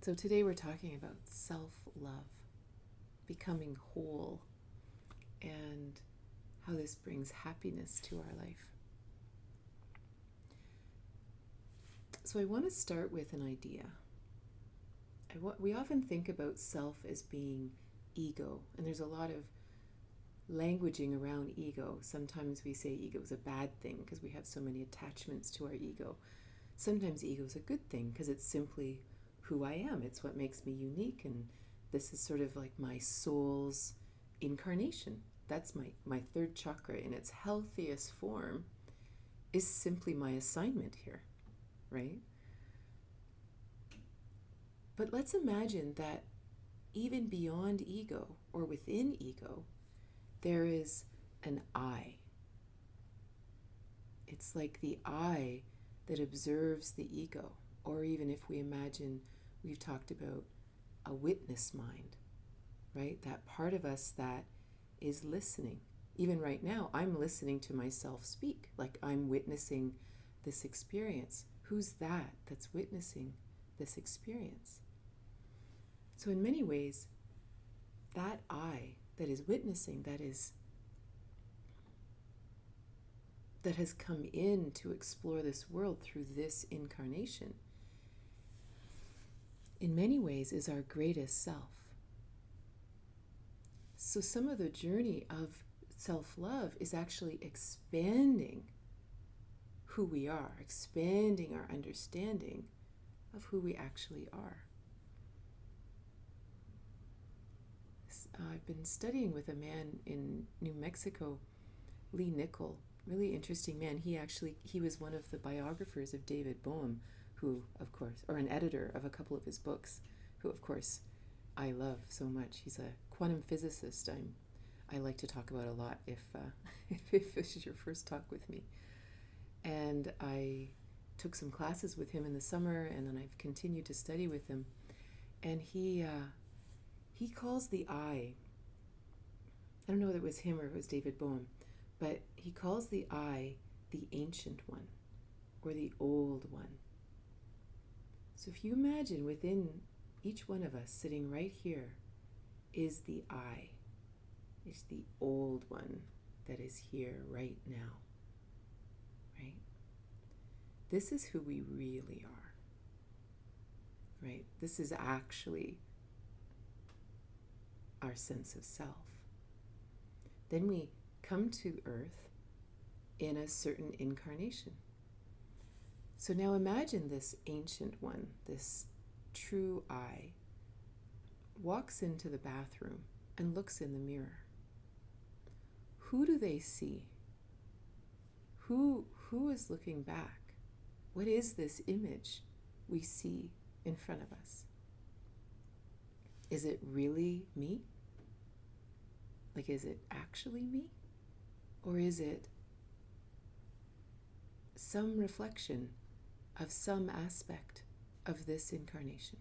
So today we're talking about self-love, becoming whole, and how this brings happiness to our life. So I want to start with an idea. We often think about self as being ego, and there's a lot of languaging around ego. Sometimes we say ego is a bad thing because we have so many attachments to our ego. Sometimes ego is a good thing because it's simply who I am. It's what makes me unique, and this is sort of like my soul's incarnation. That's my third chakra in its healthiest form is simply my assignment here, right? But let's imagine that even beyond ego or within ego, there is an I. It's like the I that observes the ego, or even if we imagine, we've talked about a witness mind, right? That part of us that is listening. Even right now, I'm listening to myself speak, like I'm witnessing this experience. Who's that that's witnessing this experience? So in many ways, that I that is witnessing, that has come in to explore this world through this incarnation, in many ways is our greatest self. So some of the journey of self-love is actually expanding who we are, expanding our understanding of who we actually are. I've been studying with a man in New Mexico, Lee Nickel, really interesting man. He was one of the biographers of David Bohm, who, of course, or an editor of a couple of his books, who, of course, I love so much. He's a quantum physicist I like to talk about a lot if this is your first talk with me. And I took some classes with him in the summer, and then I've continued to study with him. And he calls the I don't know whether it was him or it was David Bohm, but he calls the I the ancient one, or the old one. So if you imagine within each one of us sitting right here is the I, is the old one that is here right now, right? This is who we really are, right? This is actually our sense of self. Then we come to Earth in a certain incarnation. So now imagine this ancient one, this true I, walks into the bathroom and looks in the mirror. Who do they see? Who is looking back? What is this image we see in front of us? Is it really me? Like, is it actually me? Or is it some reflection of some aspect of this incarnation?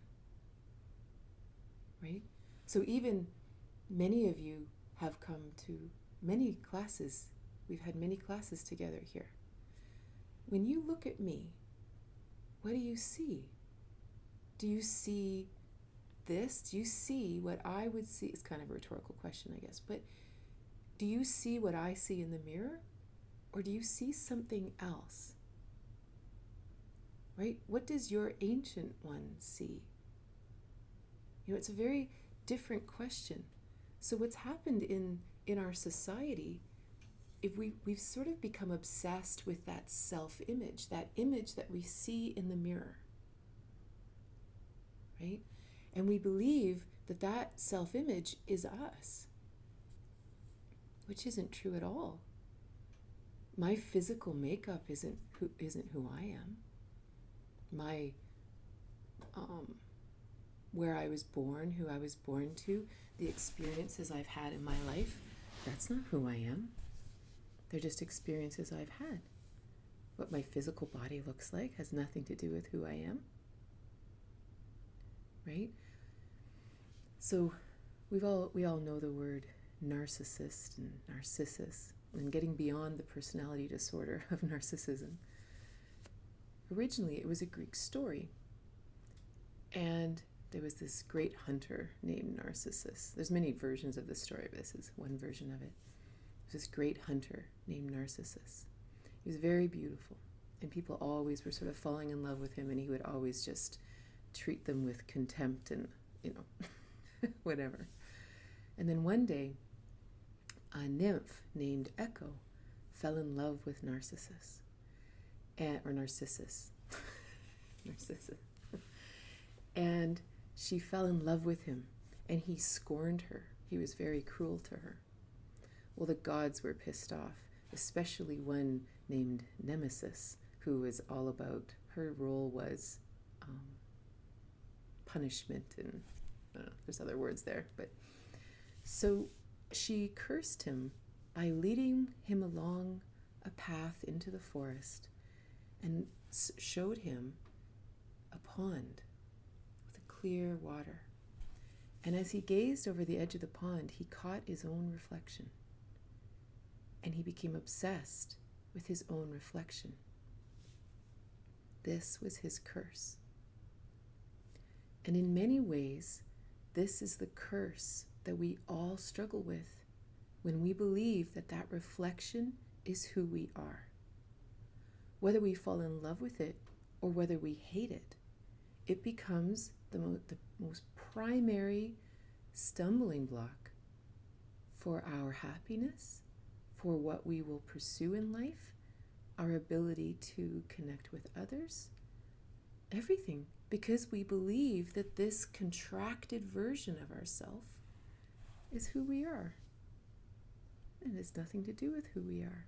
Right? So even many of you have come to many classes. We've had many classes together here. When you look at me, what do you see? Do you see this? Do you see what I would see? It's kind of a rhetorical question, I guess, but do you see what I see in the mirror? Or do you see something else? Right? What does your ancient one see? It's a very different question. So what's happened in our society, if we've sort of become obsessed with that self-image, that image that we see in the mirror, right? And we believe that self-image is us, which isn't true at all. My physical makeup isn't who I am. My where I was born, who I was born to, the experiences I've had in my life, that's not who I am. They're just experiences I've had. What my physical body looks like has nothing to do with who I am. Right? So we all know the word narcissist and narcissus, and getting beyond the personality disorder of narcissism. Originally, it was a Greek story. And there was this great hunter named Narcissus. There's many versions of the story, but this is one version of it. There was this great hunter named Narcissus. He was very beautiful, and people always were sort of falling in love with him, and he would always just treat them with contempt and, whatever. And then one day, a nymph named Echo fell in love with Narcissus. Narcissus. And she fell in love with him, and he scorned her. He was very cruel to her. Well, the gods were pissed off, especially one named Nemesis, who was all about, her role was punishment, and I don't know, there's other words there. But so she cursed him by leading him along a path into the forest and showed him a pond with clear water. And as he gazed over the edge of the pond, he caught his own reflection. And he became obsessed with his own reflection. This was his curse. And in many ways, this is the curse that we all struggle with when we believe that that reflection is who we are. Whether we fall in love with it or whether we hate it, it becomes the most primary stumbling block for our happiness, for what we will pursue in life, our ability to connect with others, everything, because we believe that this contracted version of ourselves is who we are. And it's nothing to do with who we are.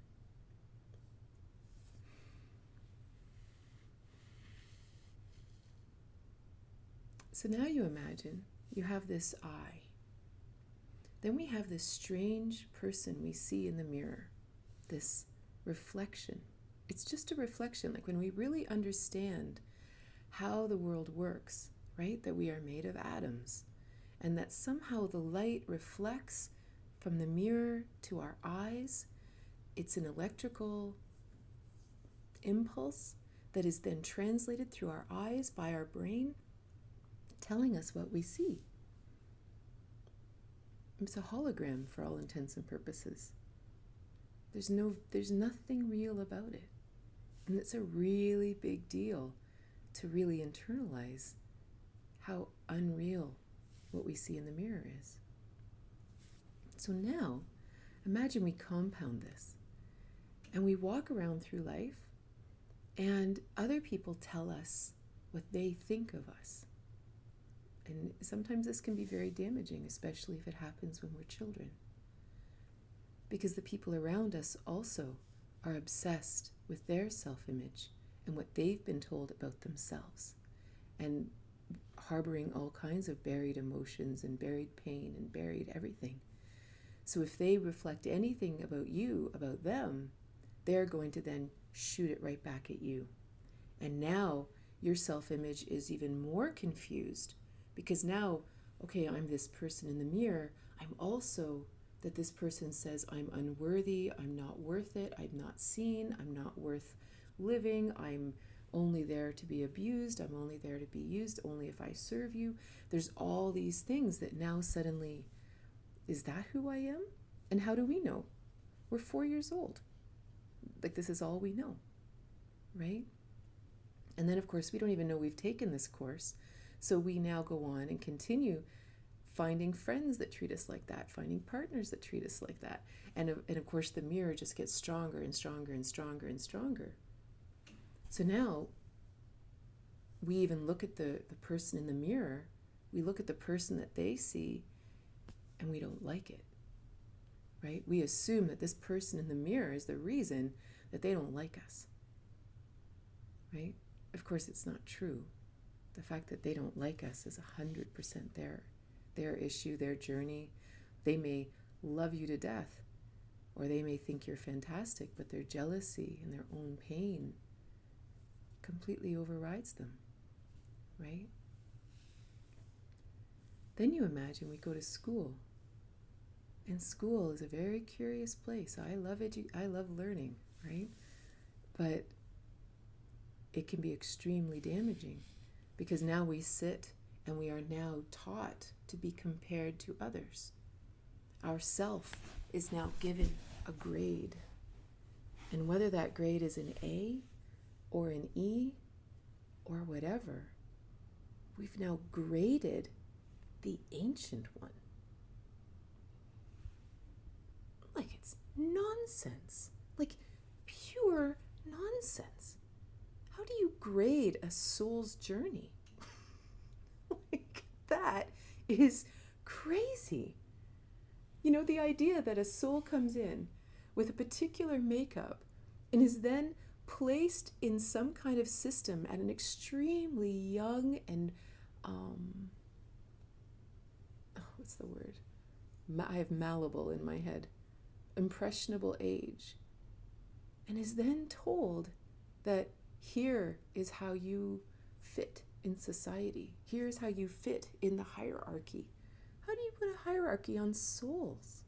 So now you imagine you have this I. Then we have this strange person we see in the mirror, this reflection. It's just a reflection, like when we really understand how the world works, right? That we are made of atoms, and that somehow the light reflects from the mirror to our eyes. It's an electrical impulse that is then translated through our eyes by our brain, telling us what we see. It's a hologram for all intents and purposes. There's nothing real about it. And it's a really big deal to really internalize how unreal what we see in the mirror is. So now, imagine we compound this and we walk around through life and other people tell us what they think of us. And sometimes this can be very damaging, especially if it happens when we're children. Because the people around us also are obsessed with their self-image and what they've been told about themselves, and harboring all kinds of buried emotions and buried pain and buried everything. So if they reflect anything about you, about them, they're going to then shoot it right back at you. And now your self-image is even more confused, because now, okay, I'm this person in the mirror. I'm also that this person says I'm unworthy, I'm not worth it, I'm not seen, I'm not worth living, I'm only there to be abused, I'm only there to be used, only if I serve you. There's all these things that now suddenly, is that who I am? And how do we know? We're 4 years old. Like, this is all we know, right? And then, of course, we don't even know we've taken this course. So we now go on and continue finding friends that treat us like that, finding partners that treat us like that. And of course, the mirror just gets stronger and stronger and stronger and stronger. So now we even look at the person in the mirror, we look at the person that they see, and we don't like it, right? We assume that this person in the mirror is the reason that they don't like us, right? Of course, it's not true. The fact that they don't like us is 100% their issue, their journey. They may love you to death, or they may think you're fantastic, but their jealousy and their own pain completely overrides them, right? Then you imagine we go to school, and school is a very curious place. I love learning, right? But it can be extremely damaging, because now we sit and we are now taught to be compared to others. Our self is now given a grade. And whether that grade is an A or an E or whatever, we've now graded the ancient one. Like, it's nonsense. Like, pure nonsense. How do you grade a soul's journey? Like, that is crazy. You know, the idea that a soul comes in with a particular makeup and is then placed in some kind of system at an extremely young and, what's the word? I have malleable in my head. Impressionable age. And is then told that here is how you fit in society. Here's how you fit in the hierarchy. How do you put a hierarchy on souls?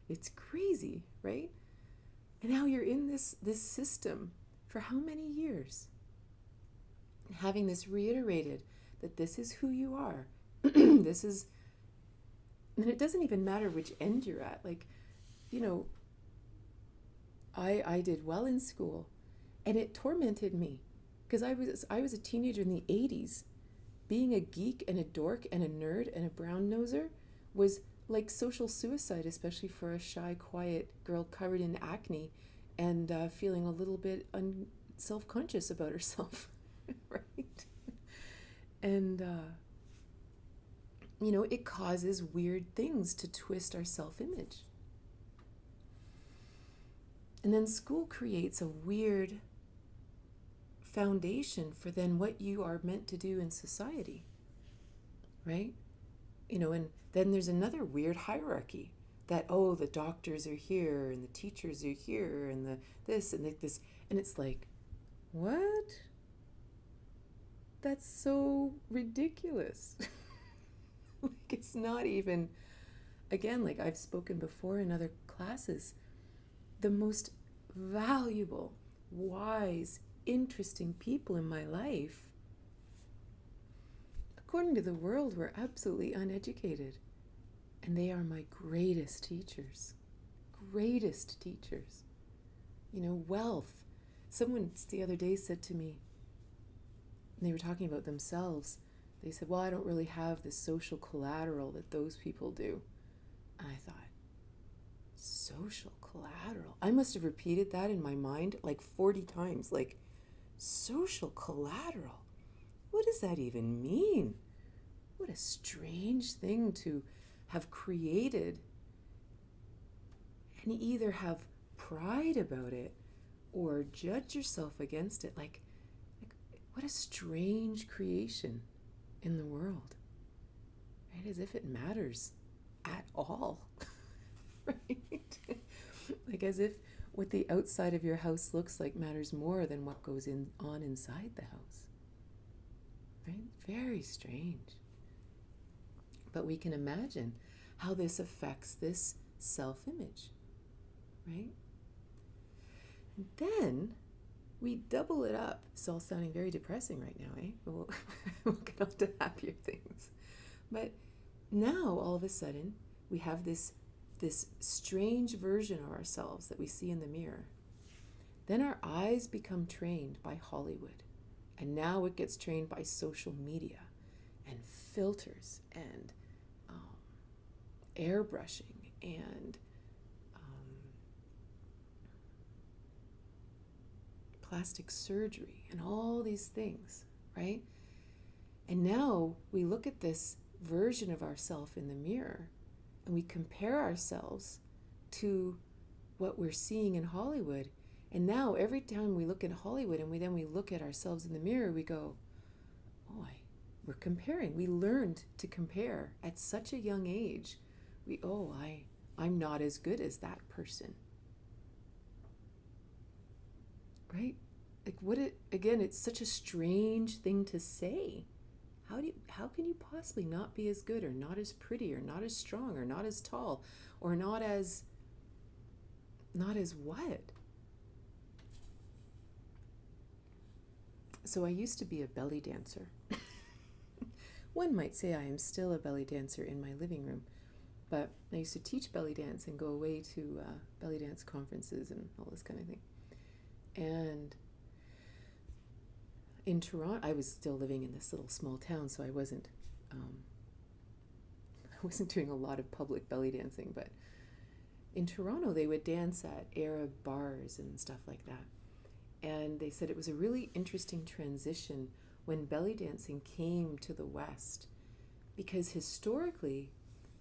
It's crazy, right? And now you're in this system for how many years? Having this reiterated that this is who you are. This is, and it doesn't even matter which end you're at. Like, you know, I did well in school, and it tormented me because I was a teenager in the 80s. Being a geek and a dork and a nerd and a brown noser was like social suicide, especially for a shy, quiet girl covered in acne and feeling a little bit self-conscious about herself, right? And, you know, it causes weird things to twist our self-image. And then school creates a weird foundation for then what you are meant to do in society, right? You know, and then there's another weird hierarchy that, oh, the doctors are here and the teachers are here and the this and this, and it's like, what? That's so ridiculous. Like, it's not even, again, like I've spoken before in other classes, the most valuable, wise, interesting people in my life, according to the world, were absolutely uneducated. And they are my greatest teachers. Greatest teachers. You know, wealth. Someone the other day said to me, and they were talking about themselves, they said, well, I don't really have the social collateral that those people do. And I thought, social collateral? I must have repeated that in my mind like 40 times. Like, social collateral? What does that even mean? What a strange thing to have created and either have pride about it or judge yourself against it. Like what a strange creation in the world, right? As if it matters at all, right? Like as if what the outside of your house looks like matters more than what goes on inside the house, right? Very strange. But we can imagine how this affects this self-image, right? Then we double it up. It's all sounding very depressing right now, eh? We'll get on to happier things. But now, all of a sudden, we have this strange version of ourselves that we see in the mirror. Then our eyes become trained by Hollywood. And now it gets trained by social media and filters and airbrushing and plastic surgery and all these things, right? And now we look at this version of ourselves in the mirror and we compare ourselves to what we're seeing in Hollywood. And now every time we look at Hollywood and we look at ourselves in the mirror, we go, oh, we're comparing. We learned to compare at such a young age. I'm not as good as that person. Right? Like again, it's such a strange thing to say. How can you possibly not be as good or not as pretty or not as strong or not as tall or not as what? So I used to be a belly dancer. One might say I am still a belly dancer in my living room, but I used to teach belly dance and go away to belly dance conferences and all this kind of thing. And in Toronto, I was still living in this little small town, so I wasn't doing a lot of public belly dancing, but in Toronto they would dance at Arab bars and stuff like that. And they said it was a really interesting transition when belly dancing came to the West, because historically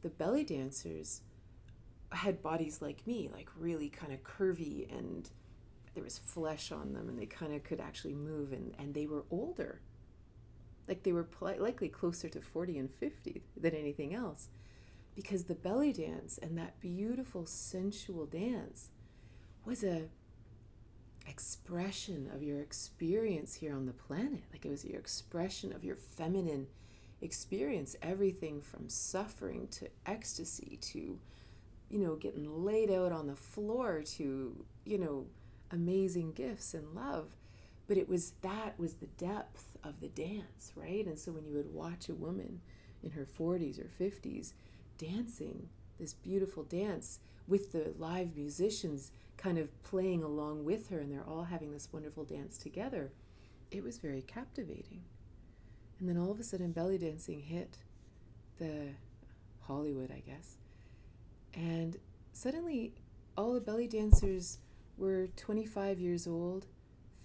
the belly dancers had bodies like me, like really kind of curvy, and there was flesh on them, and they kind of could actually move, and they were older. Like they were likely closer to 40 and 50 than anything else, because the belly dance and that beautiful sensual dance was a expression of your experience here on the planet. Like it was your expression of your feminine experience, everything from suffering to ecstasy to, getting laid out on the floor to, amazing gifts and love. But that was the depth of the dance, right? And so when you would watch a woman in her 40s or 50s dancing this beautiful dance with the live musicians kind of playing along with her, and they're all having this wonderful dance together, it was very captivating. And then all of a sudden belly dancing hit the Hollywood, I guess. And suddenly all the belly dancers were 25 years old,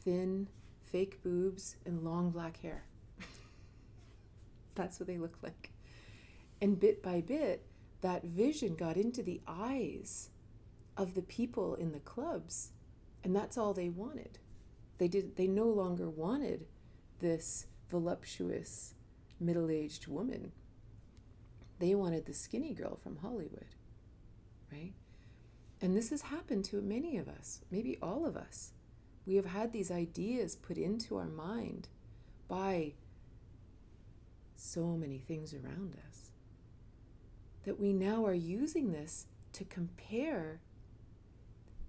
thin, fake boobs, and long black hair. That's what they looked like. And bit by bit, that vision got into the eyes of the people in the clubs, and that's all they wanted. They no longer wanted this voluptuous, middle-aged woman. They wanted the skinny girl from Hollywood, right? And this has happened to many of us, maybe all of us. We have had these ideas put into our mind by so many things around us that we now are using this to compare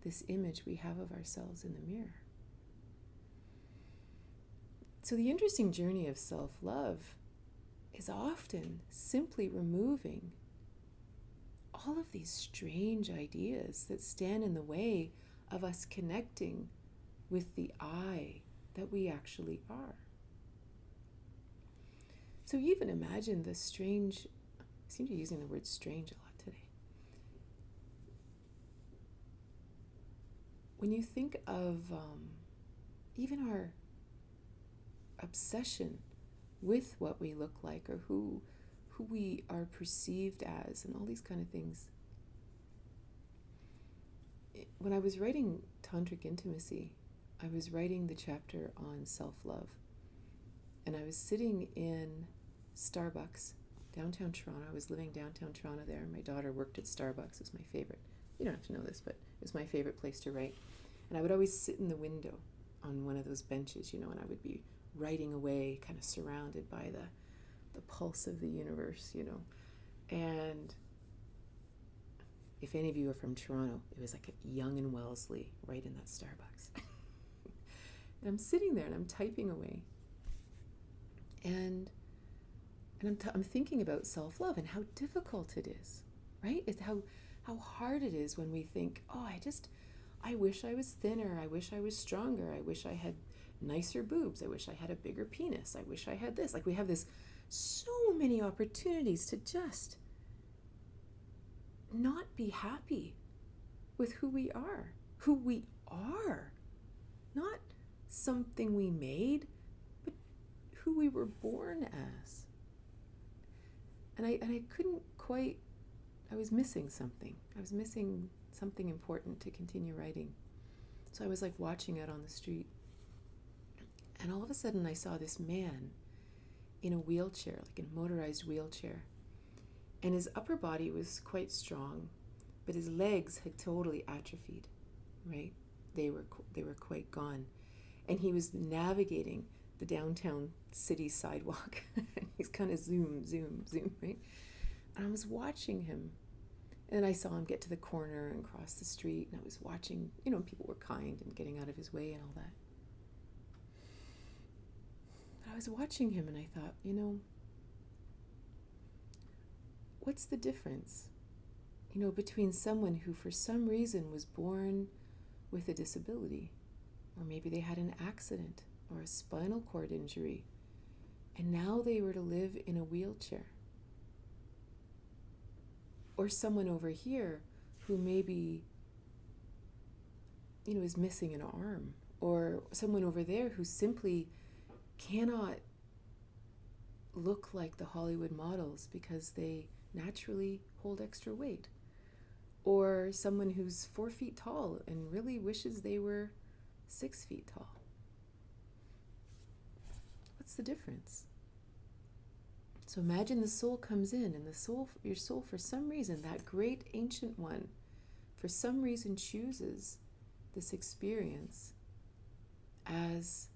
this image we have of ourselves in the mirror. So the interesting journey of self-love is often simply removing all of these strange ideas that stand in the way of us connecting with the I that we actually are. So you even imagine the strange, I seem to be using the word strange a lot today. When you think of even our obsession with what we look like, or who we are perceived as, and all these kind of things. When I was writing Tantric Intimacy, I was writing the chapter on self-love, and I was sitting in Starbucks, downtown Toronto. I was living downtown Toronto there. My daughter worked at Starbucks. It was my favorite. You don't have to know this, but it was my favorite place to write. And I would always sit in the window on one of those benches, and I would be writing away, kind of surrounded by the pulse of the universe, And if any of you are from Toronto, it was like a Young and Wellesley right in that Starbucks. And I'm sitting there and I'm typing away. And I'm thinking about self-love and how difficult it is, right? It's how hard it is when we think, I wish I was thinner. I wish I was stronger. I wish I had nicer boobs. I wish I had a bigger penis. I wish I had this. Like we have so many opportunities to just not be happy with who we are. Not something we made, but who we were born as. And I couldn't quite, I was missing something. I was missing something important to continue writing. So I was like watching it on the street. And all of a sudden I saw this man in a wheelchair, like a motorized wheelchair. And his upper body was quite strong, but his legs had totally atrophied, right? They were quite gone. And he was navigating the downtown city sidewalk. He's kind of zoom, right? And I was watching him. And I saw him get to the corner and cross the street. And I was watching, people were kind and getting out of his way and all that. I was watching him and I thought, what's the difference, between someone who for some reason was born with a disability, or maybe they had an accident or a spinal cord injury, and now they were to live in a wheelchair. Or someone over here who maybe, is missing an arm, or someone over there who simply cannot look like the Hollywood models because they naturally hold extra weight, or someone who's 4 feet tall and really wishes they were 6 feet tall. What's the difference? So imagine the soul comes in, and your soul, for some reason, that great ancient one, for some reason chooses this experience as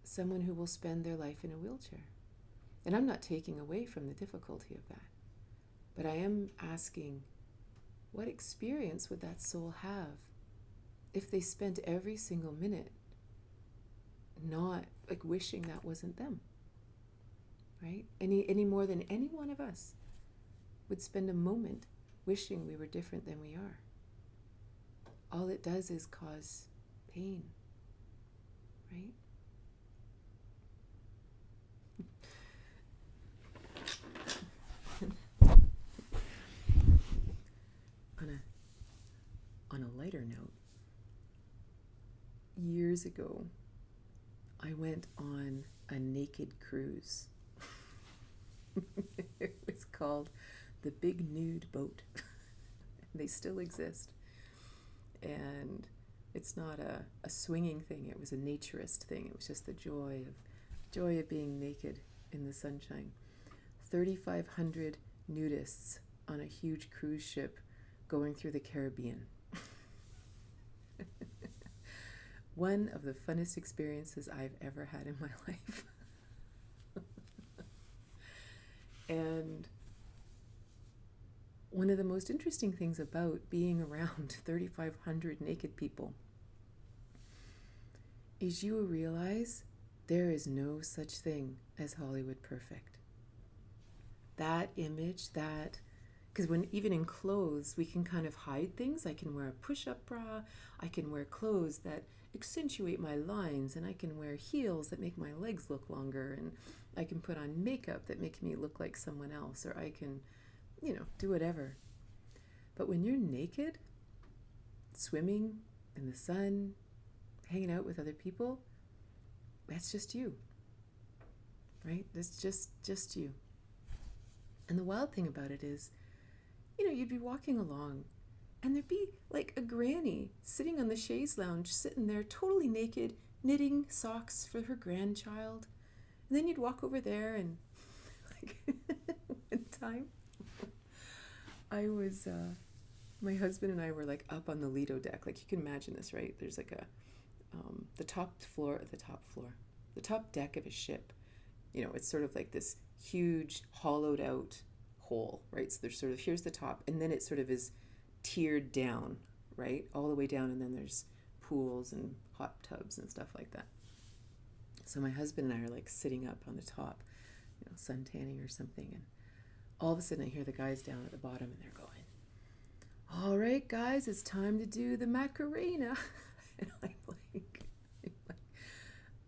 someone who will spend their life in a wheelchair. And I'm not taking away from the difficulty of that, but I am asking, what experience would that soul have if they spent every single minute not wishing that wasn't them? Right? Any more than any one of us would spend a moment wishing we were different than we are. All it does is cause pain, right? On a lighter note, years ago, I went on a naked cruise. It was called the Big Nude Boat. They still exist. And it's not a swinging thing. It was a naturist thing. It was just the joy of being naked in the sunshine. 3,500 nudists on a huge cruise ship going through the Caribbean. One of the funnest experiences I've ever had in my life. And one of the most interesting things about being around 3,500 naked people is you realize there is no such thing as Hollywood perfect. That image, because when even in clothes, we can kind of hide things. I can wear a push-up bra, I can wear clothes that accentuate my lines, and I can wear heels that make my legs look longer, and I can put on makeup that makes me look like someone else, or I can, do whatever. But when you're naked, swimming in the sun, hanging out with other people, that's just you, right? That's just you. And the wild thing about it is, you'd be walking along and there'd be like a granny sitting on the chaise lounge, sitting there totally naked, knitting socks for her grandchild. And then you'd walk over there and one time I was, my husband and I were up on the Lido deck. You can imagine this, right? There's the top deck of a ship. It's sort of this huge hollowed out hole, right? So there's here's the top, and then it sort of is tiered down, right? All the way down, and then there's pools and hot tubs and stuff like that. So my husband and I are sitting up on the top, sun tanning or something, and all of a sudden I hear the guys down at the bottom, and they're going, "All right, guys, it's time to do the Macarena." And I'm like,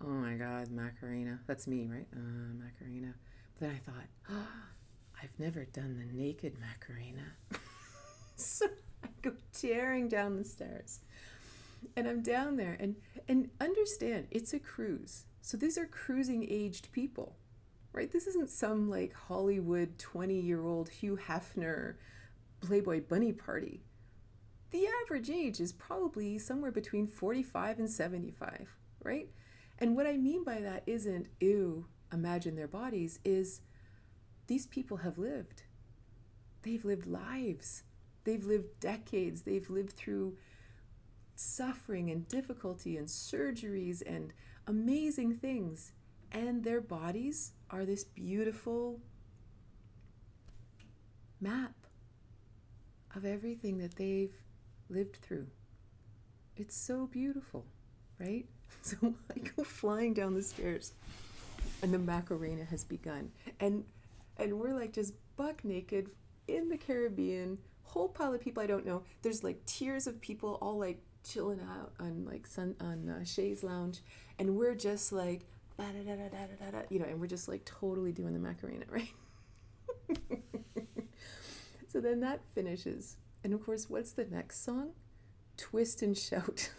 oh my God, Macarena. That's me, right? Macarena. But then I thought, oh, I've never done the naked Macarena. So I go tearing down the stairs. And I'm down there. And understand, it's a cruise. So these are cruising aged people, right? This isn't some Hollywood 20-year-old Hugh Hefner Playboy bunny party. The average age is probably somewhere between 45 and 75, right? And what I mean by that isn't, ew, imagine their bodies, is these people have lived. They've lived lives. They've lived decades. They've lived through suffering and difficulty and surgeries and amazing things. And their bodies are this beautiful map of everything that they've lived through. It's so beautiful, right? So I go flying down the stairs and the Macarena has begun. And we're like just buck naked in the Caribbean, whole pile of people I don't know. There's like tiers of people all like chilling out on like chaise lounge, and we're just like and we're just like totally doing the Macarena, right? So then that finishes, and of course, what's the next song? Twist and Shout.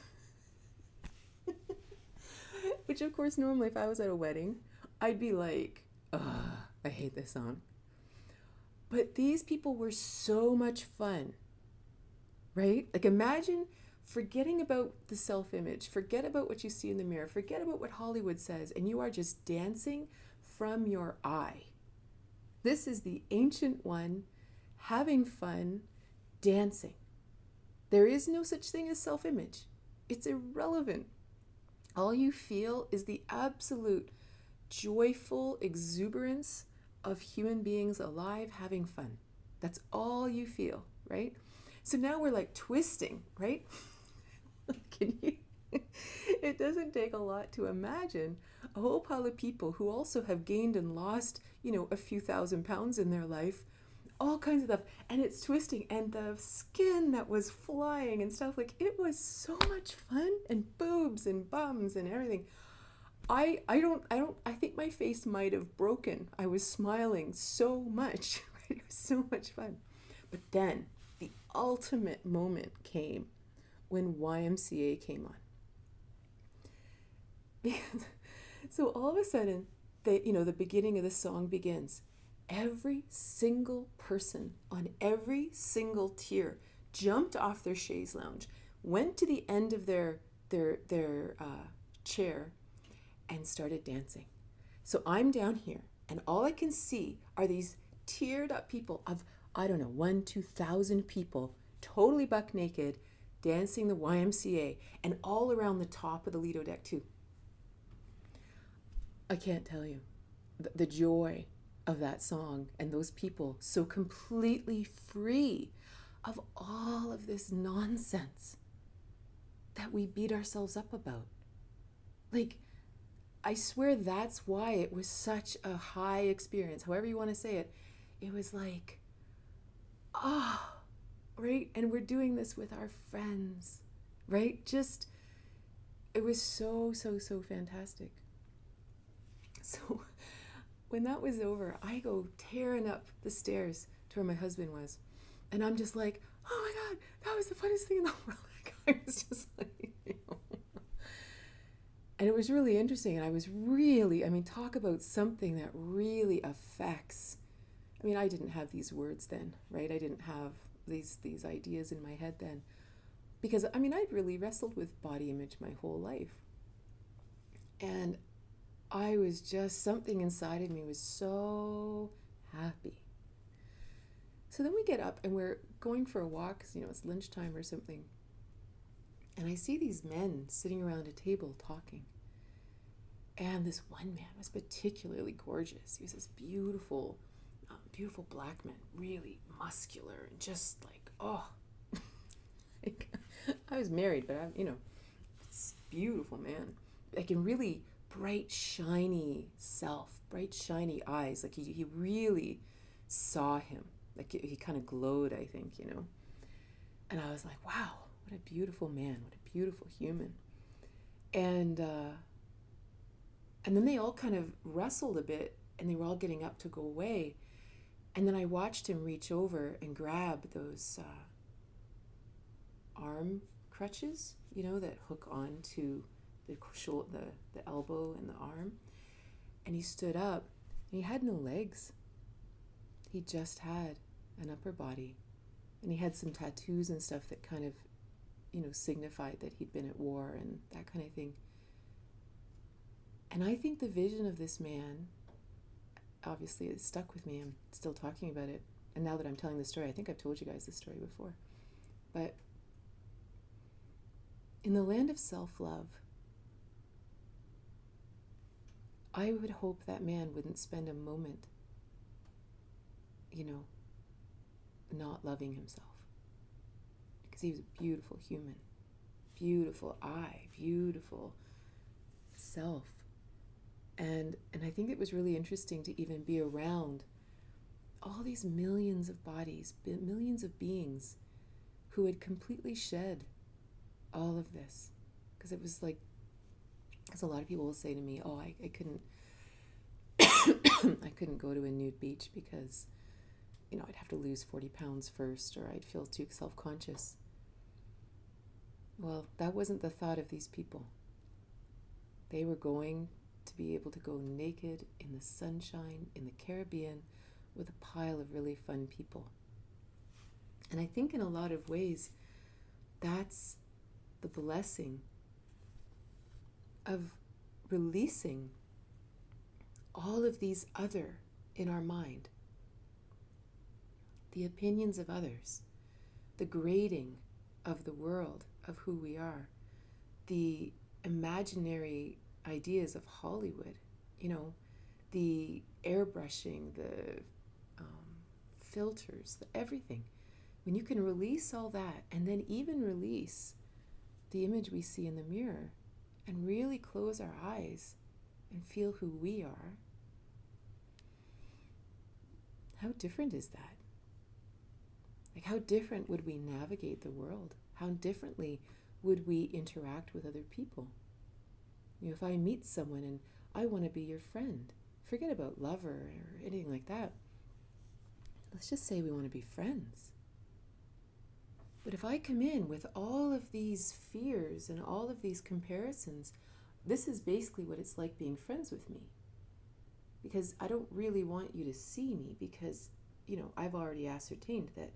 Which of course, normally if I was at a wedding, I'd be like, ugh, I hate this song. But these people were so much fun, right? Like imagine forgetting about the self-image, forget about what you see in the mirror, forget about what Hollywood says, and you are just dancing from your eye. This is the ancient one, having fun, dancing. There is no such thing as self-image. It's irrelevant. All you feel is the absolute joyful exuberance of human beings alive having fun. That's all you feel, right? So now we're like twisting, right? Can you? It doesn't take a lot to imagine a whole pile of people who also have gained and lost, a few thousand pounds in their life, all kinds of stuff, and it's twisting, and the skin that was flying and stuff, like it was so much fun, and boobs and bums and everything. I think my face might have broken. I was smiling so much. It was so much fun. But then the ultimate moment came when YMCA came on. So all of a sudden, the beginning of the song begins. Every single person on every single tier jumped off their chaise lounge, went to the end of their chair, and started dancing. So I'm down here, and all I can see are these tiered up people of, 2,000 people, totally buck naked, dancing the YMCA, and all around the top of the Lido deck too. I can't tell you the joy of that song and those people so completely free of all of this nonsense that we beat ourselves up about. Like, I swear that's why it was such a high experience, however you want to say it. It was like, right? And we're doing this with our friends, right? Just, it was so, so, so fantastic. So when that was over, I go tearing up the stairs to where my husband was. And I'm just like, oh my God, that was the funniest thing in the world. I was just like, And it was really interesting. And I was really, talk about something that really affects. I didn't have these words then, right? I didn't have these ideas in my head then. Because, I'd really wrestled with body image my whole life. And I was just, something inside of me was so happy. So then we get up and we're going for a walk, because, it's lunchtime or something. And I see these men sitting around a table talking. And this one man was particularly gorgeous. He was this beautiful, beautiful black man, really muscular and just like, I was married, but it's beautiful man. Like in really bright, shiny self, bright, shiny eyes. Like he really saw him. Like he kind of glowed, I think, And I was like, wow, what a beautiful man, what a beautiful human. And then they all kind of wrestled a bit, and they were all getting up to go away. And then I watched him reach over and grab those arm crutches, that hook onto the elbow and the arm. And he stood up, and he had no legs. He just had an upper body. And he had some tattoos and stuff that kind of, signified that he'd been at war and that kind of thing. And I think the vision of this man, obviously it stuck with me. I'm still talking about it. And now that I'm telling the story, I think I've told you guys this story before. But in the land of self-love, I would hope that man wouldn't spend a moment, not loving himself. Because he was a beautiful human, beautiful eye, beautiful self. And I think it was really interesting to even be around all these millions of bodies, millions of beings who had completely shed all of this. Because it was like, because a lot of people will say to me, oh, I couldn't I couldn't go to a nude beach because, I'd have to lose 40 pounds first, or I'd feel too self-conscious. Well, that wasn't the thought of these people. They were going to be able to go naked in the sunshine in the Caribbean with a pile of really fun people. And I think in a lot of ways, that's the blessing of releasing all of these other in our mind. The opinions of others, the grading of the world, of who we are, the imaginary ideas of Hollywood, the airbrushing, the filters, everything. When you can release all that, and then even release the image we see in the mirror, and really close our eyes and feel who we are, how different is that? Like, how different would we navigate the world? How differently would we interact with other people? If I meet someone and I want to be your friend, forget about lover or anything like that. Let's just say we want to be friends. But if I come in with all of these fears and all of these comparisons, this is basically what it's like being friends with me. Because I don't really want you to see me because, I've already ascertained that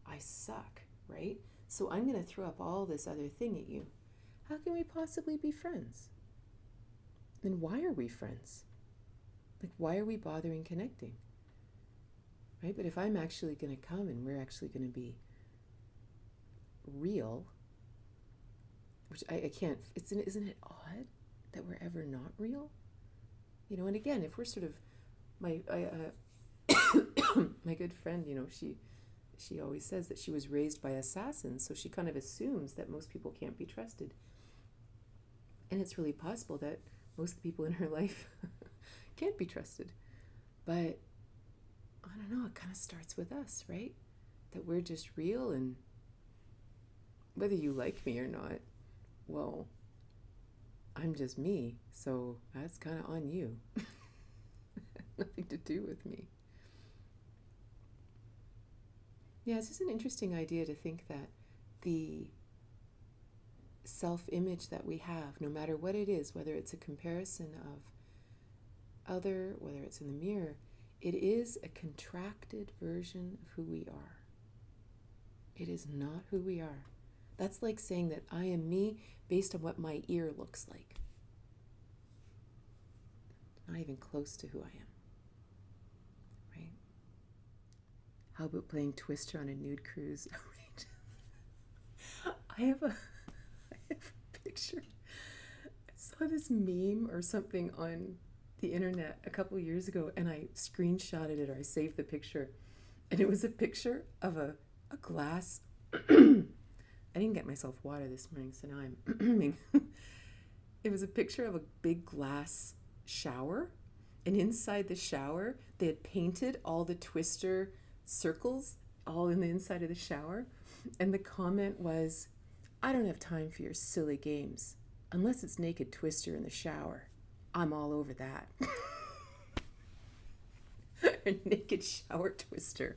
I suck, right? So I'm going to throw up all this other thing at you. How can we possibly be friends? And why are we friends? Like, why are we bothering connecting? Right? But if I'm actually going to come and we're actually going to be real, which I can't, isn't it odd that we're ever not real? And again, if we're sort of, my good friend, she always says that she was raised by assassins, so she kind of assumes that most people can't be trusted. And it's really possible that most of the people in her life can't be trusted. But I don't know, it kind of starts with us, right? That we're just real, and whether you like me or not, well, I'm just me, so that's kind of on you. Nothing to do with me. Yeah, it's just an interesting idea to think that the self-image that we have, no matter what it is, whether it's a comparison of other, whether it's in the mirror, it is a contracted version of who we are. It is not who we are. That's like saying that I am me based on what my ear looks like. Not even close to who I am. Right? How about playing Twister on a nude cruise? I have a picture. I saw this meme or something on the internet a couple of years ago, and I screenshotted it, or I saved the picture. And it was a picture of a glass. I didn't get myself water this morning, so now I'm It was a picture of a big glass shower, and inside the shower they had painted all the Twister circles all in the inside of the shower, and the comment was, I don't have time for your silly games unless it's naked Twister in the shower. I'm all over that. A naked shower Twister.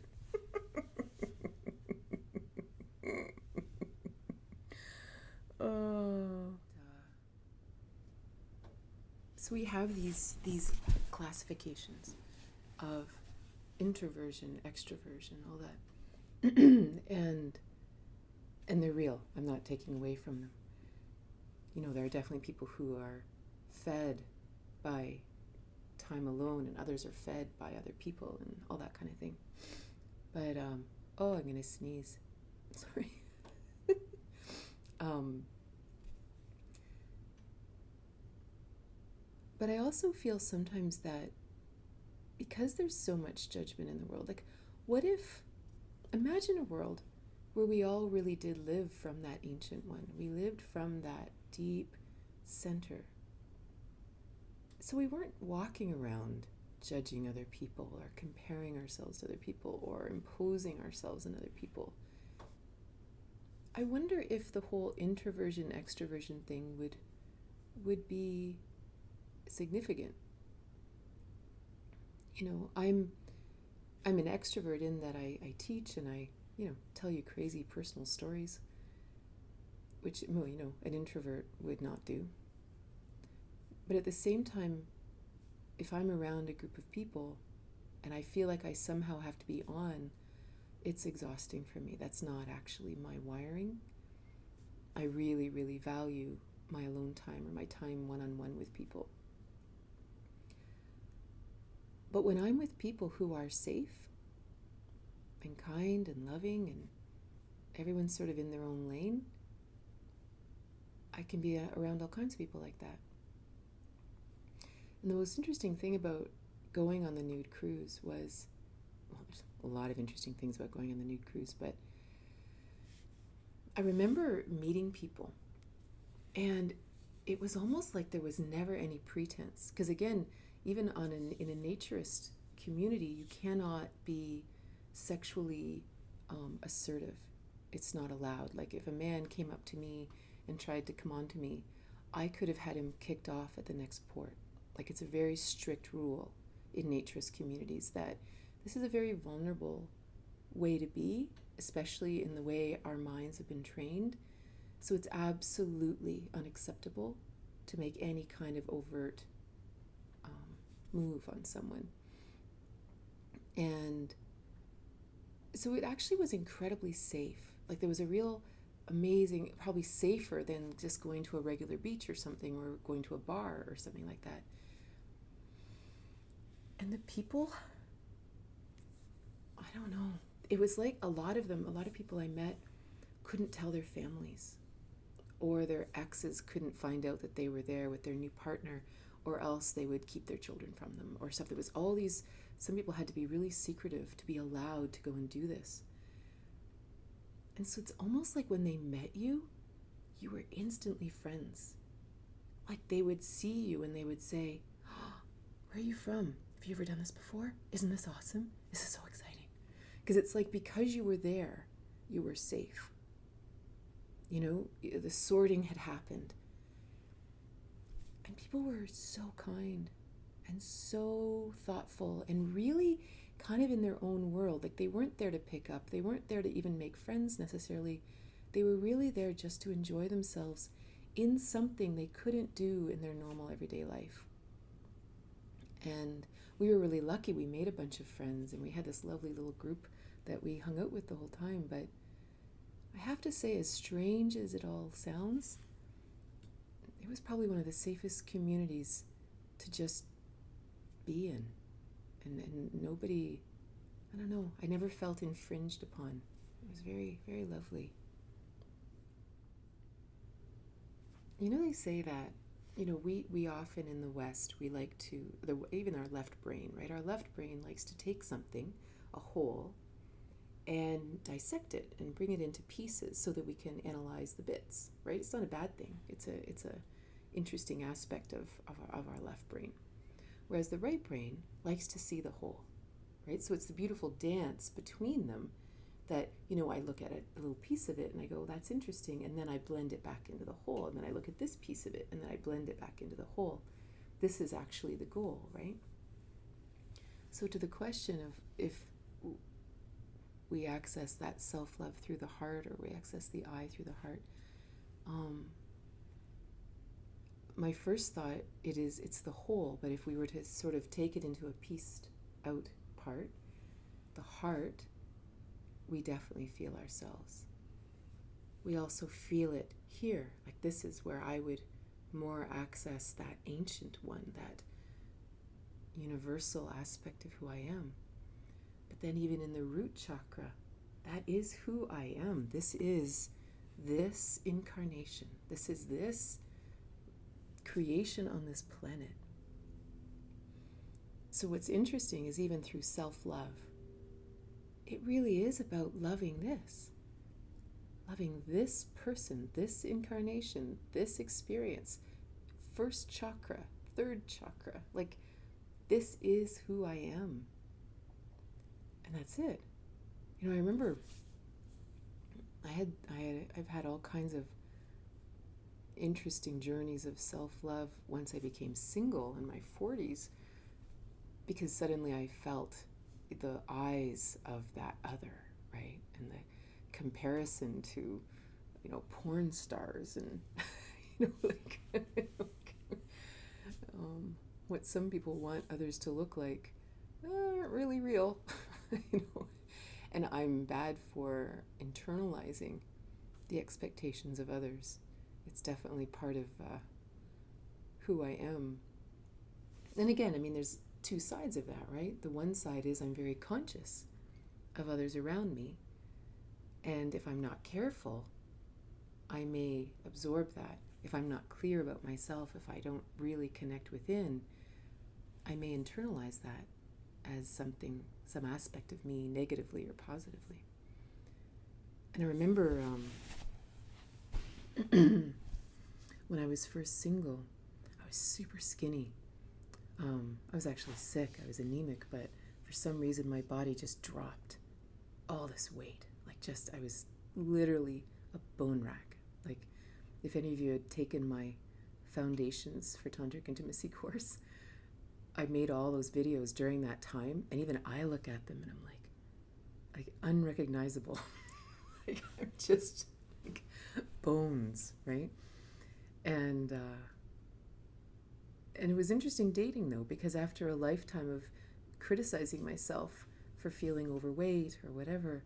Oh. So we have these classifications of introversion, extroversion, all that. and they're real. I'm not taking away from them. There are definitely people who are fed by time alone, and others are fed by other people and all that kind of thing. But I'm going to sneeze. Sorry. But I also feel sometimes that because there's so much judgment in the world, like, what if, imagine a world where we all really did live from that ancient one. We lived from that deep center. So we weren't walking around judging other people or comparing ourselves to other people or imposing ourselves on other people. I wonder if the whole introversion extroversion thing would be significant. I'm an extrovert in that I teach and I tell you crazy personal stories, which an introvert would not do. But at the same time, if I'm around a group of people and I feel like I somehow have to be on, it's exhausting for me. That's not actually my wiring. I really, really value my alone time or my time one-on-one with people. But when I'm with people who are safe and kind and loving and everyone's sort of in their own lane, I can be around all kinds of people like that. And the most interesting thing about going on the nude cruise was, well, there's a lot of interesting things about going on the nude cruise, but I remember meeting people and it was almost like there was never any pretense. Because again, even in a naturist community, you cannot be sexually assertive. It's not allowed. Like if a man came up to me and tried to come on to me, I could have had him kicked off at the next port. Like it's a very strict rule in naturist communities that this is a very vulnerable way to be, especially in the way our minds have been trained. So it's absolutely unacceptable to make any kind of overt move on someone. And so it actually was incredibly safe. Like there was a real amazing, probably safer than just going to a regular beach or something, or going to a bar or something like that. And the people, I don't know. It was like a lot of people I met couldn't tell their families, or their exes couldn't find out that they were there with their new partner, or else they would keep their children from them or stuff. There was all these, some people had to be really secretive to be allowed to go and do this. And so it's almost like when they met you, you were instantly friends. Like they would see you and they would say, oh, where are you from? Have you ever done this before? Isn't this awesome? This is so exciting. Because it's like because you were there, you were safe. The sorting had happened. And people were so kind and so thoughtful and really kind of in their own world. Like they weren't there to pick up. They weren't there to even make friends necessarily. They were really there just to enjoy themselves in something they couldn't do in their normal everyday life. And we were really lucky. We made a bunch of friends and we had this lovely little group that we hung out with the whole time. But I have to say, as strange as it all sounds, it was probably one of the safest communities to just be in. And nobody, I don't know, I never felt infringed upon. It was very, very lovely. They say that, we often in the West, we like to, even our left brain, right? Our left brain likes to take something, a whole, and dissect it and bring it into pieces so that we can analyze the bits, right? It's not a bad thing. It's a interesting aspect of our left brain. Whereas the right brain likes to see the whole, right? So it's the beautiful dance between them that, I look at a little piece of it and I go, that's interesting. And then I blend it back into the whole. And then I look at this piece of it and then I blend it back into the whole. This is actually the goal, right? So to the question of if we access that self-love through the heart or we access the I through the heart, my first thought, it's the whole, but if we were to sort of take it into a pieced out part, the heart, we definitely feel ourselves. We also feel it here, like this is where I would more access that ancient one, that universal aspect of who I am. But then even in the root chakra, that is who I am. This is this incarnation. This is this creation on this planet. So what's interesting is even through self-love, it really is about loving this person, this incarnation, this experience. First chakra, third chakra. Like, this is who I am. And that's it. You know, I remember I've had all kinds of interesting journeys of self-love once I became single in my 40s, because suddenly I felt the eyes of that other, right? And the comparison to, you know, porn stars and, you know, like, what some people want others to look like aren't really real, you know. And I'm bad for internalizing the expectations of others. It's definitely part of who I am. And again, I mean, there's two sides of that, right? The one side is I'm very conscious of others around me. And if I'm not careful, I may absorb that. If I'm not clear about myself, if I don't really connect within, I may internalize that as something, some aspect of me, negatively or positively. And I remember when I was first single, I was super skinny. I was actually sick. I was anemic, but for some reason my body just dropped all this weight. Like, just, I was literally a bone rack. Like, if any of you had taken my Foundations for Tantric Intimacy course, I made all those videos during that time, and even I look at them and I'm like unrecognizable. Like, I'm just like bones, right? And it was interesting dating, though, because after a lifetime of criticizing myself for feeling overweight or whatever,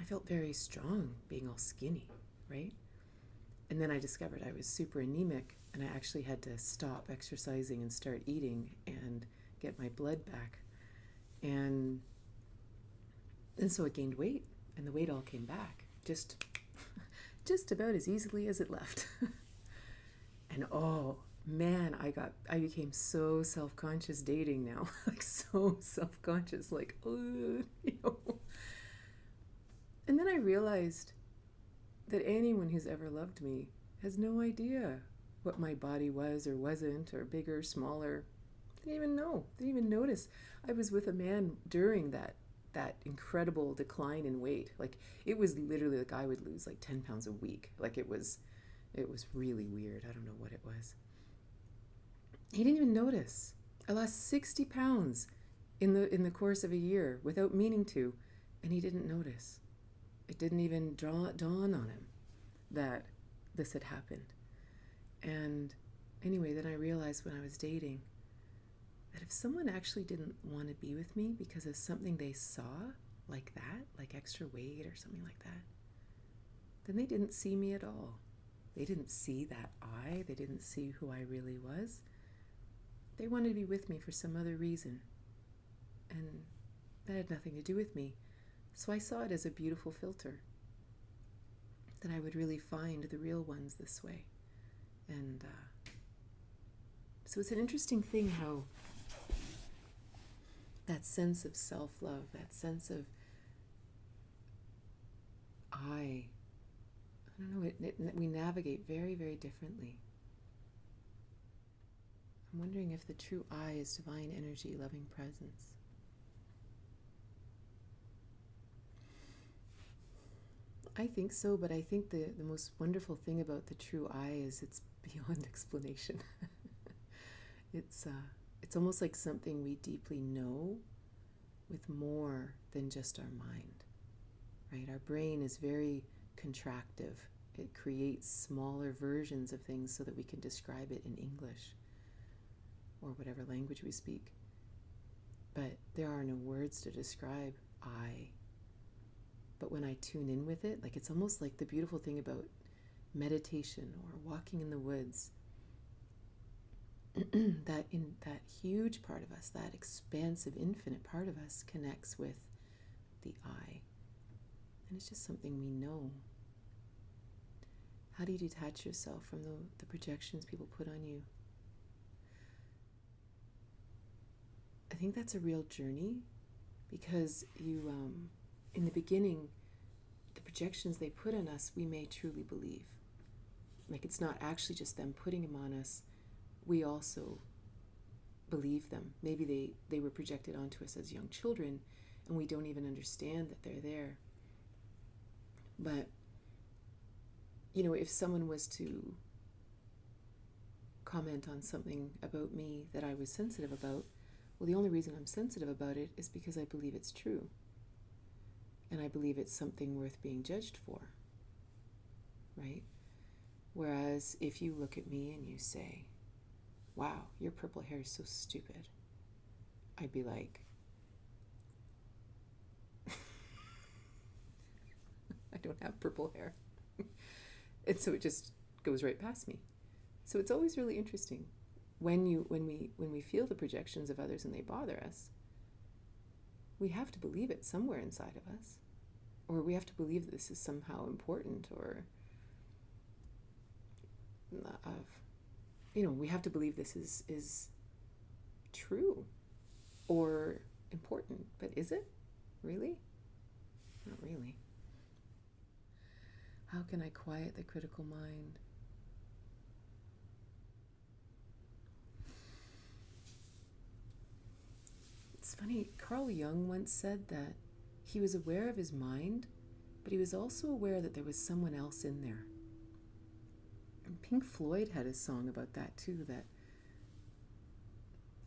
I felt very strong being all skinny, right? And then I discovered I was super anemic, and I actually had to stop exercising and start eating and get my blood back. And so I gained weight, and the weight all came back, just about as easily as it left. And oh man, I became so self-conscious dating now. Like, so self-conscious, like, you know. And then I realized that anyone who's ever loved me has no idea what my body was or wasn't, or bigger, smaller. They didn't even know. They didn't even notice. I was with a man during that incredible decline in weight. Like, it was literally like I would lose like 10 pounds a week. Like, it was really weird. I don't know what it was. He didn't even notice. I lost 60 pounds in the course of a year without meaning to, and he didn't notice. It didn't even dawn on him that this had happened. And anyway, then I realized when I was dating that if someone actually didn't want to be with me because of something they saw, like that, like extra weight or something like that, then they didn't see me at all. They didn't see that I. They didn't see who I really was. They wanted to be with me for some other reason. And that had nothing to do with me. So I saw it as a beautiful filter, that I would really find the real ones this way. And so it's an interesting thing how that sense of self-love, that sense of I don't know, we navigate very, very differently. I'm wondering if the true I is divine energy, loving presence. I think so, but I think the most wonderful thing about the true I is it's beyond explanation. It's almost like something we deeply know with more than just our mind, right? Our brain is very contractive. It creates smaller versions of things so that we can describe it in English or whatever language we speak. But there are no words to describe I. But when I tune in with it, like, it's almost like the beautiful thing about meditation or walking in the woods, that huge part of us, that expansive, infinite part of us connects with the I. And it's just something we know. How do you detach yourself from the projections people put on you? I think that's a real journey, because you, in the beginning, the projections they put on us, we may truly believe. Like, it's not actually just them putting them on us. we also believe them. Maybe they were projected onto us as young children, and we don't even understand that they're there. But, if someone was to comment on something about me that I was sensitive about, well, the only reason I'm sensitive about it is because I believe it's true. And I believe it's something worth being judged for, right? Whereas if you look at me and you say, wow, your purple hair is so stupid, I'd be like, I don't have purple hair. And so it just goes right past me. So it's always really interesting when we feel the projections of others and they bother us. We have to believe it somewhere inside of us, or we have to believe that this is somehow important, or we have to believe this is true or important. But is it really? Not really. How can I quiet the critical mind? It's funny, Carl Jung once said that he was aware of his mind, but he was also aware that there was someone else in there. And Pink Floyd had a song about that too, that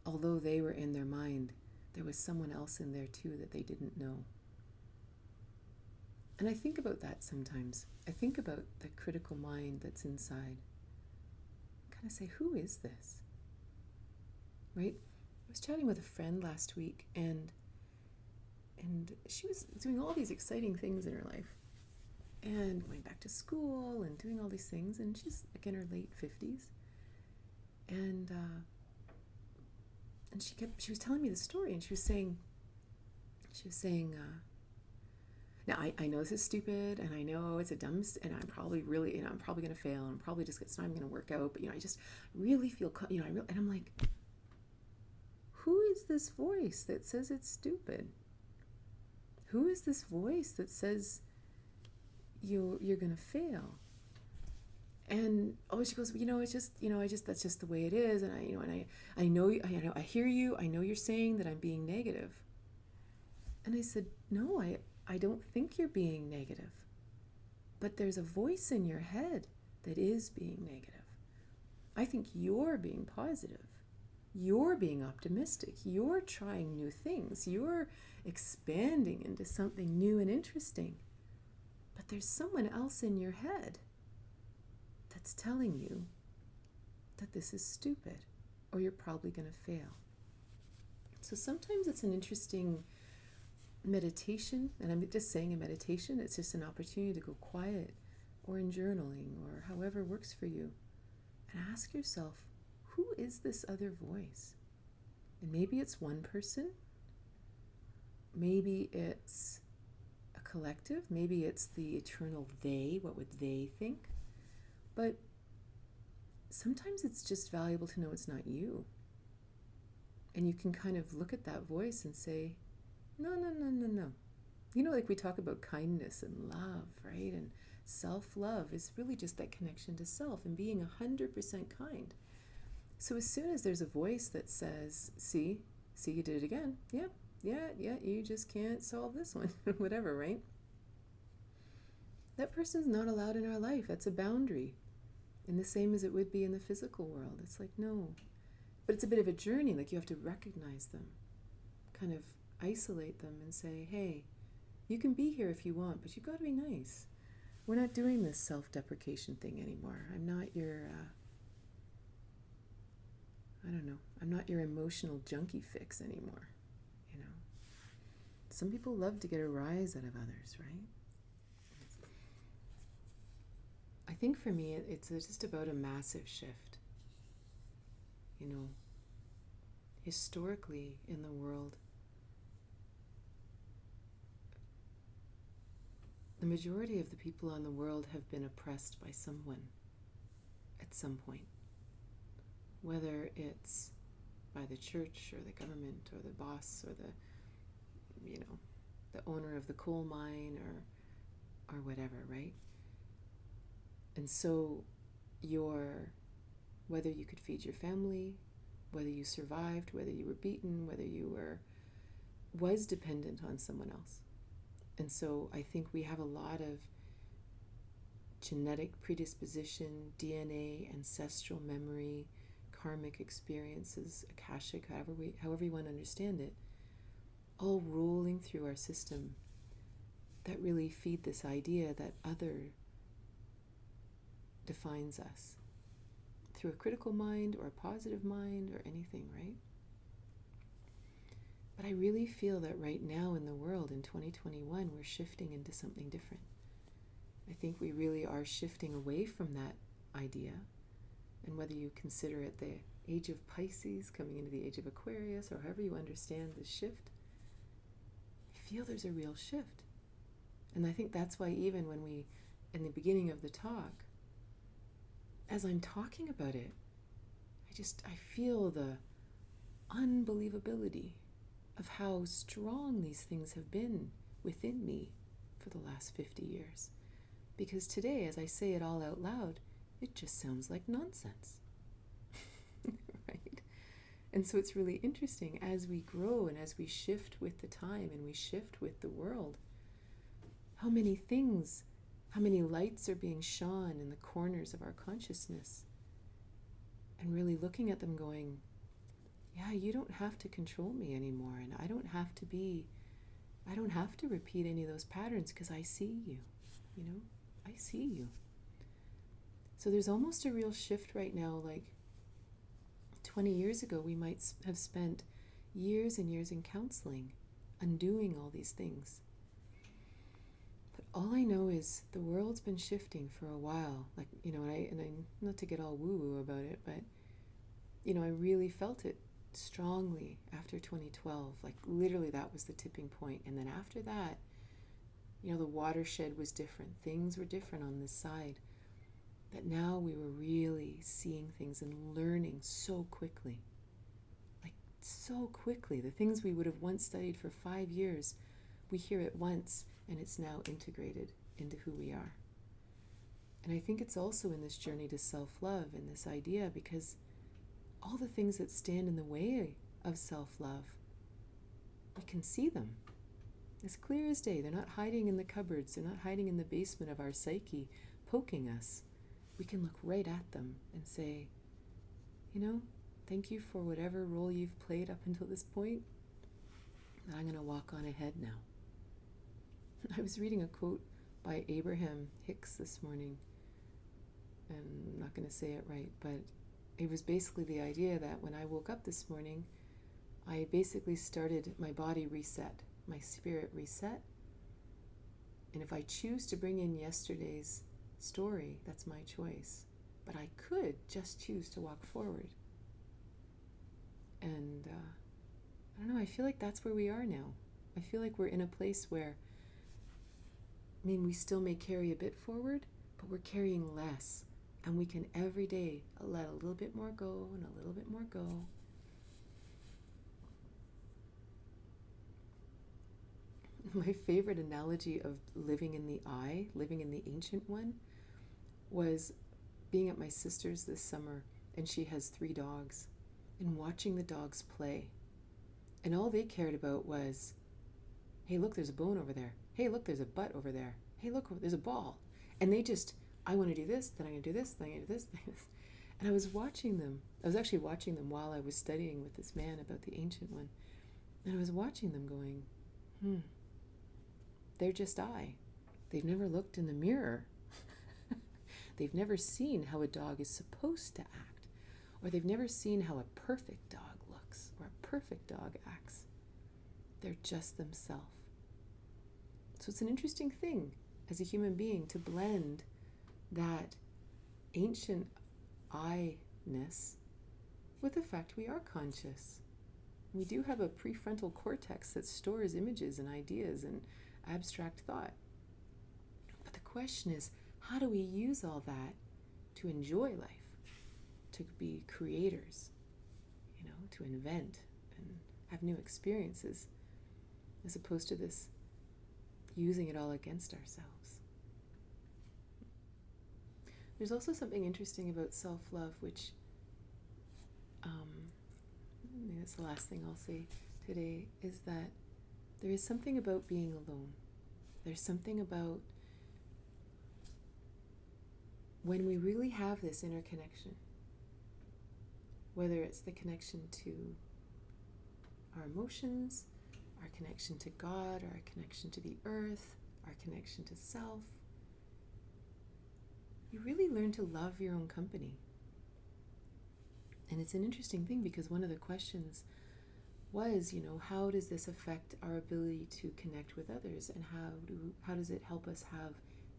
although they were in their mind, there was someone else in there too that they didn't know. And I think about that sometimes. I think about the critical mind that's inside. I kind of say, who is this? Right? I was chatting with a friend last week, and she was doing all these exciting things in her life, and going back to school and doing all these things, and she's like in her late 50s, and she was telling me the story, and she was saying now I know this is stupid, and I know it's a dumb, and I'm probably really, I'm probably going to fail, and I'm probably just, it's not even going to work out, but I just really feel, and I'm like, who is this voice that says it's stupid? Who is this voice that says you're going to fail? And she goes, it's just, that's just the way it is. And I know, I hear you. I know you're saying that I'm being negative. And I said, no, I don't think you're being negative. But there's a voice in your head that is being negative. I think you're being positive. You're being optimistic. You're trying new things. You're expanding into something new and interesting. But there's someone else in your head that's telling you that this is stupid, or you're probably going to fail. So sometimes it's an interesting meditation, and I'm just saying a meditation, it's just an opportunity to go quiet, or in journaling, or however works for you, and ask yourself, who is this other voice? And maybe it's one person, maybe it's a collective, maybe it's the eternal they, what would they think? But sometimes it's just valuable to know it's not you. And you can kind of look at that voice and say, no. Like we talk about kindness and love, right? And self-love is really just that connection to self and being 100% kind. So as soon as there's a voice that says, see, you did it again. Yeah, you just can't solve this one, whatever, right? That person's not allowed in our life. That's a boundary. And the same as it would be in the physical world. It's like, no. But it's a bit of a journey. Like you have to recognize them, kind of isolate them and say, hey, you can be here if you want, but you got to be nice. We're not doing this self-deprecation thing anymore. I'm not your, I'm not your emotional junkie fix anymore. Some people love to get a rise out of others, right? I think for me, it's just about a massive shift. Historically in the world, the majority of the people on the world have been oppressed by someone at some point. Whether it's by the church or the government or the boss or the owner of the coal mine or whatever, right? And so your whether you could feed your family, whether you survived, whether you were beaten, whether you was dependent on someone else. And so I think we have a lot of genetic predisposition, DNA, ancestral memory, karmic experiences, akashic, however you want to understand it, all rolling through our system that really feed this idea that other defines us through a critical mind or a positive mind or anything, right? But I really feel that right now in the world in 2021, we're shifting into something different. I think we really are shifting away from that idea. And whether you consider it the age of Pisces coming into the age of Aquarius, or however you understand the shift, I feel there's a real shift. And I think that's why even when we, in the beginning of the talk, as I'm talking about it, I feel the unbelievability of how strong these things have been within me for the last 50 years. Because today, as I say it all out loud, it just sounds like nonsense, right? And so it's really interesting as we grow and as we shift with the time and we shift with the world, how many things, how many lights are being shone in the corners of our consciousness, and really looking at them going, yeah, you don't have to control me anymore, and I don't have to repeat any of those patterns because I see you, I see you. So there's almost a real shift right now. Like 20 years ago, we might have spent years and years in counseling, undoing all these things. But all I know is the world's been shifting for a while. Like, and I not to get all woo-woo about it, but, I really felt it strongly after 2012. Like literally that was the tipping point. And then after that, the watershed was different. Things were different on this side. That now we were really seeing things and learning so quickly. Like so quickly. The things we would have once studied for 5 years, we hear it once and it's now integrated into who we are. And I think it's also in this journey to self-love and this idea, because all the things that stand in the way of self-love, we can see them. As clear as day. They're not hiding in the cupboards. They're not hiding in the basement of our psyche, poking us. We can look right at them and say, thank you for whatever role you've played up until this point. I'm going to walk on ahead now. I was reading a quote by Abraham Hicks this morning, and I'm not going to say it right, but it was basically the idea that when I woke up this morning, I basically started my body reset. My spirit reset, and if I choose to bring in yesterday's story, that's my choice, but I could just choose to walk forward. And I don't know, I feel like that's where we are now. I feel like we're in a place where, we still may carry a bit forward, but we're carrying less, and we can every day let a little bit more go and a little bit more go. My favorite analogy of living in the eye, living in the ancient one, was being at my sister's this summer, and she has 3 dogs, and watching the dogs play. And all they cared about was, hey, look, there's a bone over there. Hey, look, there's a butt over there. Hey, look, there's a ball. And they just, I want to do this, then I'm going to do this, then I'm going to do this, then I'm going to do this. And I was watching them. I was actually watching them while I was studying with this man about the ancient one. And I was watching them going, they're just I. They've never looked in the mirror. They've never seen how a dog is supposed to act. Or they've never seen how a perfect dog looks or a perfect dog acts. They're just themselves. So it's an interesting thing as a human being to blend that ancient I-ness with the fact we are conscious. We do have a prefrontal cortex that stores images and ideas and abstract thought. But the question is, how do we use all that to enjoy life, to be creators, to invent and have new experiences, as opposed to this using it all against ourselves? There's also something interesting about self-love, which maybe that's the last thing I'll say today, is that there is something about being alone. There's something about when we really have this inner connection, whether it's the connection to our emotions, our connection to God, our connection to the earth, our connection to self, you really learn to love your own company. And it's an interesting thing because one of the questions was, how does this affect our ability to connect with others, and how does it help us have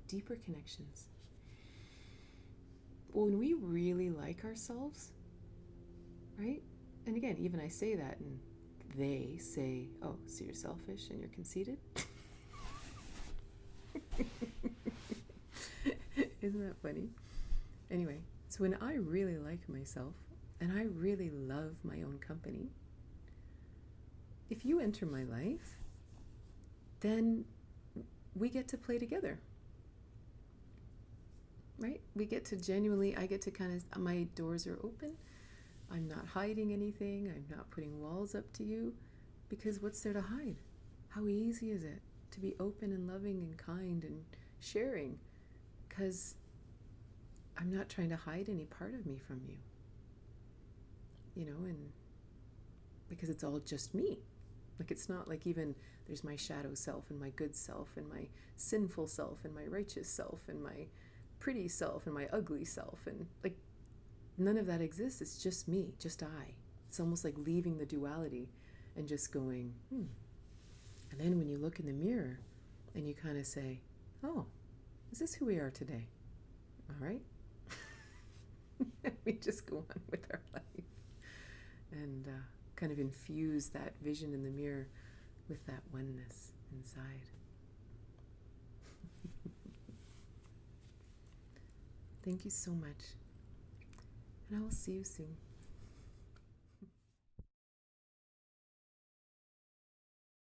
deeper connections? Well, when we really like ourselves, right? And again, even I say that and they say, oh, so you're selfish and you're conceited? Isn't that funny? Anyway, so when I really like myself and I really love my own company, if you enter my life, then we get to play together, right? We get to genuinely, I get to my doors are open. I'm not hiding anything. I'm not putting walls up to you, because what's there to hide? How easy is it to be open and loving and kind and sharing? Because I'm not trying to hide any part of me from you, and because it's all just me. Like, it's not like even there's my shadow self and my good self and my sinful self and my righteous self and my pretty self and my ugly self, and like none of that exists. It's just me, just I. It's almost like leaving the duality and just going, And then when you look in the mirror and you kind of say, oh, is this who we are today? All right. We just go on with our life and kind of infuse that vision in the mirror with that oneness inside. Thank you so much. And I will see you soon.